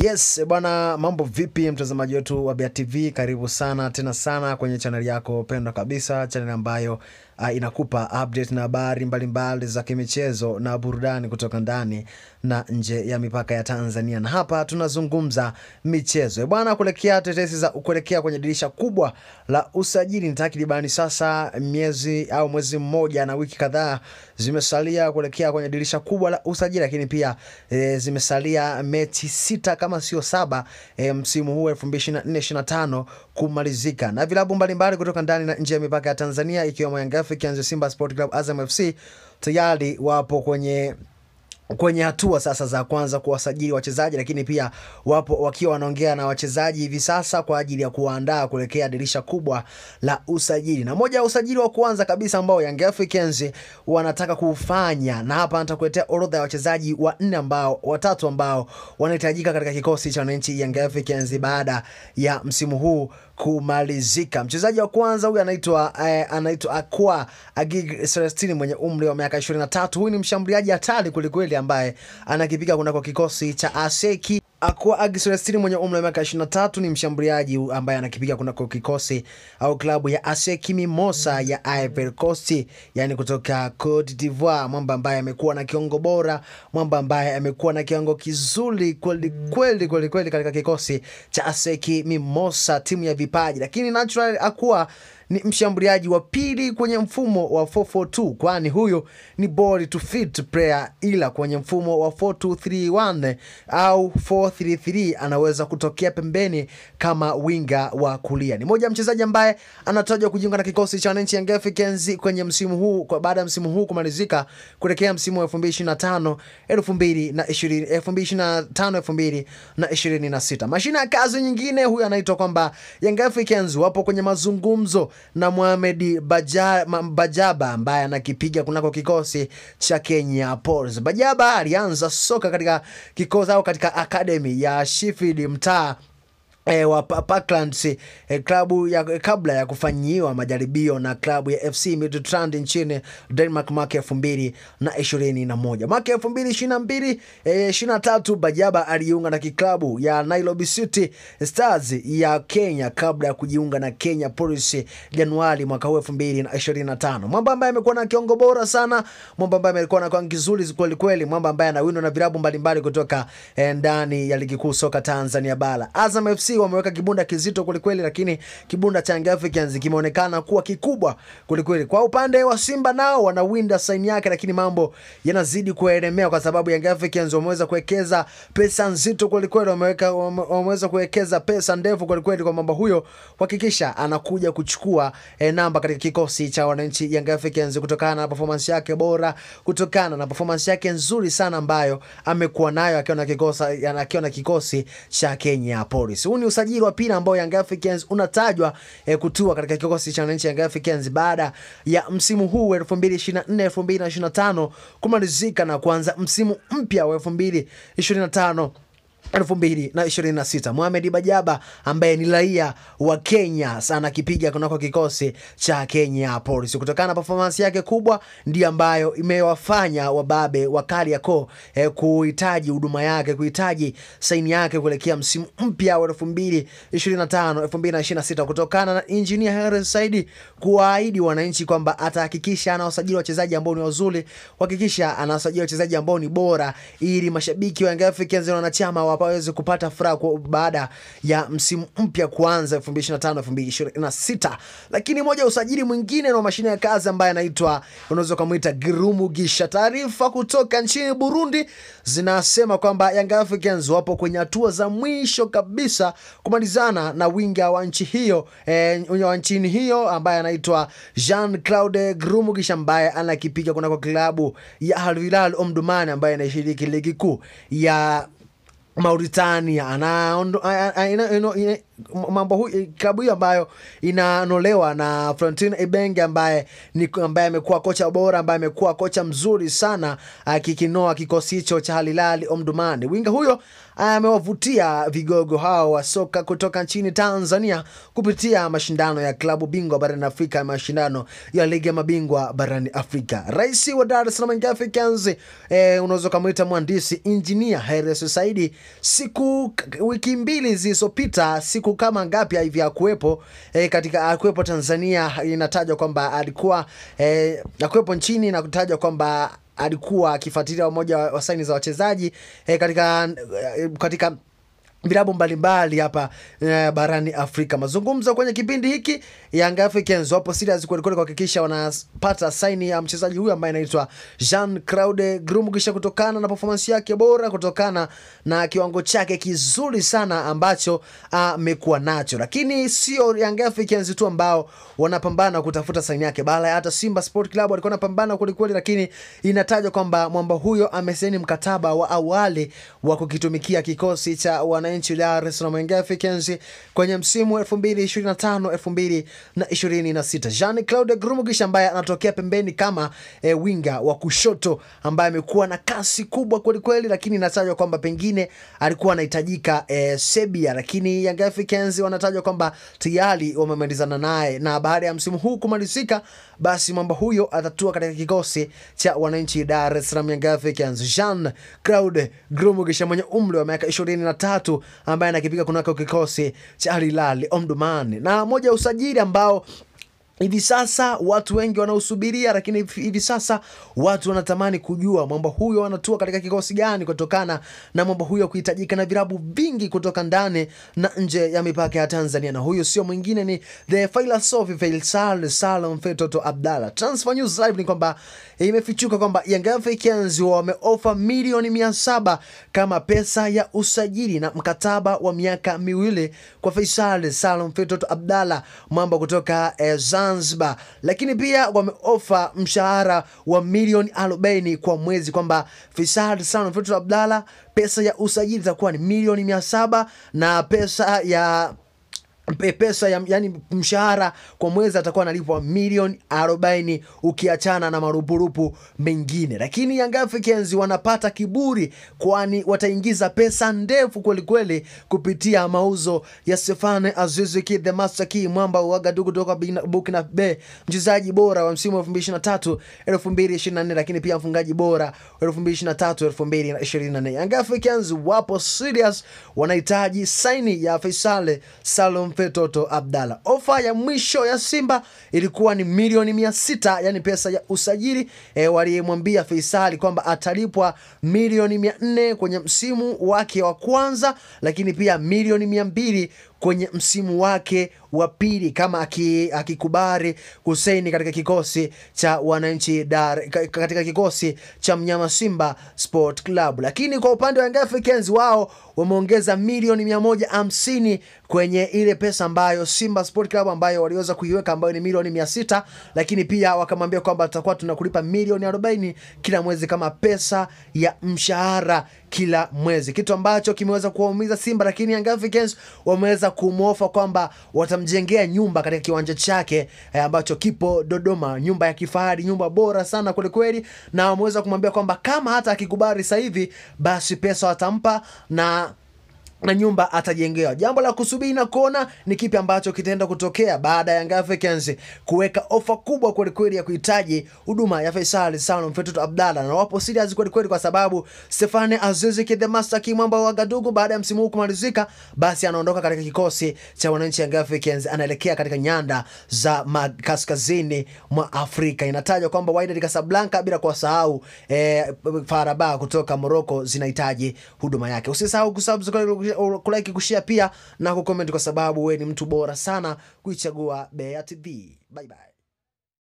Yes, bwana, mambo vipi mtazamaji wetu wa Bea TV? Karibu sana tena sana kwenye channel yako pendwa kabisa, channel ambayo inakupa update na habari mbalimbali za kimichezo na burudani kutoka ndani na nje ya mipaka ya Tanzania. Na hapa tunazungumza michezo. Bwana, kuelekea tetesi za kuelekea kwenye dirisha kubwa la usajili, ni takribani sasa mwezi mmoja na wiki kadhaa zimesalia kuelekea kwenye dirisha kubwa la usajili, lakini pia zimesalia mechi 6 kama sio 7 msimu huu 2024-25 kumalizika. Na vilabu mbalimbali kutoka ndani na nje ya mipaka ya Tanzania ikiwemo Young Africans, Simba Sport Club, Azam FC tayari wapo kwenye hatua sasa za kwanza kuwasajili wachezaji, lakini pia wapo wakiwa wanaongea na wachezaji hivi sasa kwa ajili ya kuandaa kuelekea dirisha kubwa la usajili. Na moja ya usajili wa kwanza kabisa ambao Young Africans wanataka kufanya, na hapa nitakuletea orodha ya wachezaji watatu ambao wanahitajika katika kikosi cha wananchi Young Africans baada ya msimu huu kumalizika. Mchezaji wa kwanza huyu anaitwa Akua Agig Celestine mwenye umri wa miaka 23. Huyu ni mshambuliaji hatari kulikweli ambaye anakipiga kunako kikosi cha Aseki. Akua Agig Celestine mwenye umri wa miaka 23 ni mshambuliaji ambaye anakipiga kunako kikosi au klabu ya Aseki Mimosa ya Ivory Coast, yani kutoka Cote d'Ivoire. Mwamba ambaye amekuwa na kiwango bora, mwamba ambaye amekuwa na kiwango kizuri kweli katika kikosi cha Aseki Mimosa, timu ya vipaji. Lakini natural Akua ni mshambuliaji wa pili kwenye mfumo wa 4-4-2, kwani huyo ni ball to fit player, ila kwenye mfumo wa 4-2-3-1 au 4-3-3 anaweza kutokea pembeni kama winga wa kulia. Ni moja mchezaji ambaye anatajwa kujiunga na kikosi cha wananchi Young Africans kwenye msimu huu, kwa baada ya msimu huu kumalizika kuelekea msimu wa 2025-2026. Mashina ya kazi nyingine, huyu anaitwa kwamba Young Africans wapo kwenye mazungumzo na Mohamed Bajaba ambaye anakipiga kunako kikosi cha Kenya Police. Bajaba alianza soka katika kikosi au katika academy ya Sheffield mtaa wa Parklands, klabu ya kabla ya kufanyiwa majaribio na klabu ya FC Midtjylland nchini Denmark mwaka 2021. Mwaka 2022-23 Bajaba alijiunga na kiklabu ya Nairobi City Stars ya Kenya kabla ya kujiunga na Kenya Police Januari mwaka 2025. Mwamba ambaye amekuwa na kiwango bora sana, mwamba ambaye amekuwa na kiwango kizuri kweli, mwamba ambaye anawinwa na vilabu mbalimbali kutoka ndani ya ligi kuu soka Tanzania bara. Azam FC wameweka kibunda kizito kweli, lakini kibunda cha Young Africans kimeonekana kuwa kikubwa kweli. Kwa upande wa Simba nao wanawinda sign yake, lakini mambo yanazidi kuelemea kwa sababu Young Africans wameweza kuwekeza pesa nzito kweli, wameweza kuwekeza pesa ndefu kweli kwa mambo huyo kuhakikisha anakuja kuchukua namba katika kikosi cha wananchi Young Africans kutokana na performance yake bora, kutokana na performance yake nzuri sana ambayo amekuwa nayo akiwa na kikosi cha Kenya Police. Huu ni usajili wa pili ambao Young Africans unatajwa kutua katika kikosi cha wananchi Young Africans baada ya msimu huu 2024-2025 kumalizika na kuanza msimu mpya wa 2025-2026. Mohamed Bajaba ambaye ni raia wa Kenya sana kipiga kunako kikosi cha Kenya Police. Kutokana na performance yake kubwa ndiyo ambayo imewafanya wababe wa Kariakoo kuhitaji huduma yake, kuhitaji saini yake kuelekea msimu mpya wa 2025-2026, kutokana na engineer Harris Saidi kuahidi wananchi kwamba atahakikisha anawasajili wachezaji ambao ni wazuri, kuhakikisha anawasajili wachezaji ambao ni bora, ili mashabiki wa Young Africans na wanachama waweze kupata furaha baada ya msimu mpya kuanza 2025-2026. Lakini moja usajili mwingine na mashine ya kazi ambaye anaitwa, unaweza kumuita Girumugisha. Taarifa kutoka nchini Burundi zinasema kwamba Young Africans wapo kwenye hatua za mwisho kabisa kumalizana na winga wa nchi hiyo wa nchini hiyo ambaye anaitwa Jean-Claude Girumugisha ambaye anakipiga kunako klabu ya Al Hilal Omdurman ambaye anashiriki ligi kuu ya Mauritania. mambo klabu hiyo ambayo inanolewa na Florentino Ibenge ambaye amekuwa kocha bora, ambaye amekuwa kocha mzuri sana akikinoa kikosi hicho cha Al Hilal Omdurman. Winga huyo amewavutia vigogo hao wa soka kutoka nchini Tanzania kupitia mashindano ya klabu bingwa barani Afrika, mashindano ya ligi ya mabingwa barani Afrika. Rais wa Dar es Salaam Young Africans, unaweza kumuita mhandisi engineer Hersi Said, wiki mbili zilizopita, siku kama ngapi hivi akuepo akuepo Tanzania. Inatajwa kwamba alikuwa akuepo nchini na kutajwa kwamba alikuwa akifuatilia umoja wa saini za wachezaji katika vilabu mbalimbali hapa barani Afrika. Mazungumzo kwenye kipindi hiki, Young Africans wapo serious kweli kuhakikisha wanapata saini ya mchezaji huyu ambaye anaitwa Jean-Claude Grumugisha, kutokana na performance yake bora, kutokana na kiwango chake kizuri sana ambacho amekuwa nacho. Lakini sio Young Africans tu ambao wanapambana kutafuta saini yake, bali hata Simba Sport Club walikuwa wanapambana kweli, lakini inatajwa kwamba mwamba huyo amesaini mkataba wa awali wa kukitumikia kikosi cha wananchi Dar es Salaam Young Africans kwenye msimu 2025-2026. Jean-Claude Grumugisha ambaye anatokea pembeni kama winga wa kushoto ambaye amekuwa na kasi kubwa kweli, lakini inatajwa kwamba pengine alikuwa anahitajika Serbia, lakini Young Africans wanatajwa kwamba tayari wamemalizana naye, na baada ya msimu huu kumalizika, basi mambo huyo atatua katika kikosi cha wananchi Dar es Salaam Young Africans. Jean-Claude Grumugisha mwenye umri wa miaka 23 ambaye anakipiga kunako kikosi cha Al Hilal Omdurman, na moja usajili ambao hivi sasa watu wengi wanaosubiria, lakini hivi sasa watu wanatamani kujua mambo huyo anatua katika kikosi gani, kutokana na mambo huyo kuhitajika na vilabu vingi kutoka ndani na nje ya mipaka ya Tanzania. Na huyo sio mwingine ni the philosophy Faisal Salum Fetoto Abdalla. Transfer News Live ni kwamba imefichuka kwamba Young Africans wameofa milioni 700 kama pesa ya usajili na mkataba wa miaka 2 kwa Faisal Salum Fetoto Abdalla, mambo kutoka Zanzibar. Lakini pia wameofa mshahara wa milioni 40 kwa mwezi, kwamba Faisal Salum Fetoto Abdalla pesa ya usajili itakuwa ni milioni 700 na pesa ya yani mshahara kwa mwezi atakuwa analipwa milioni 40 ukiachana na marupurupu mengine. Lakini Young Africans wanapata kiburi, kwani wataingiza pesa ndefu kweli kupitia mauzo ya Stephane Aziz Ki the Master Key, mwamba wa Gadugu kutoka Burkina Faso, mchezaji bora wa msimu 2023-2024, lakini pia mfungaji bora 2023-2024. Young Africans wapo serious, wanahitaji saini ya Faisal Salum Fetoto Abdalla. Ofa ya mwisho ya Simba ilikuwa ni milioni 600, yani pesa ya usajili. Walimwambia Faisal kwamba atalipwa milioni 400 kwenye msimu wake wa kwanza, lakini pia milioni 200 kwenye msimu wake wa pili kama akikubali kusaini katika kikosi cha wananchi katika kikosi cha mnyama Simba Sport Club. Lakini kwa upande wa Young Africans, wao wameongeza milioni 150 kwenye ile pesa ambayo Simba Sport Club ambayo waliweza kuiweka, ambayo ni milioni 600, lakini pia wakamwambia kwamba tutakuwa tunakulipa milioni 40 kila mwezi kama pesa ya mshahara kila mwezi, kitu ambacho kimeweza kuwaumiza Simba. Lakini Young Africans wameweza kumuofa kwamba watamjengea nyumba katika kiwanja chake ambacho kipo Dodoma, nyumba ya kifahari, nyumba bora sana kweli, na wameweza kumwambia kwamba kama hata akikubali sasa hivi, basi pesa watampa na nyumba atajengewa. Jambo la kusubiri na kuona ni kipi ambacho kitaenda kutokea baada ya Young Africans kuweka ofa kubwa kweli ya kuhitaji huduma ya Faisal Salum Fetoto Abdalla, na wapo serious kweli kwa sababu Stephane Aziz Ki the Master Key, mwamba wa Gadugu, baada ya msimu huu kumalizika, basi anaondoka katika kikosi cha wananchi Young Africans, anaelekea katika nyanda za kaskazini mwa Afrika. Inatajwa kwamba Wydad Casablanca, bila kuwasahau FAR Rabat kutoka Morocco, zinahitaji huduma yake. Usisahau kusubscribe, kulike, kushare pia na kucomment, kwa sababu wewe ni mtu bora sana kuichagua Bea TV. Bye bye.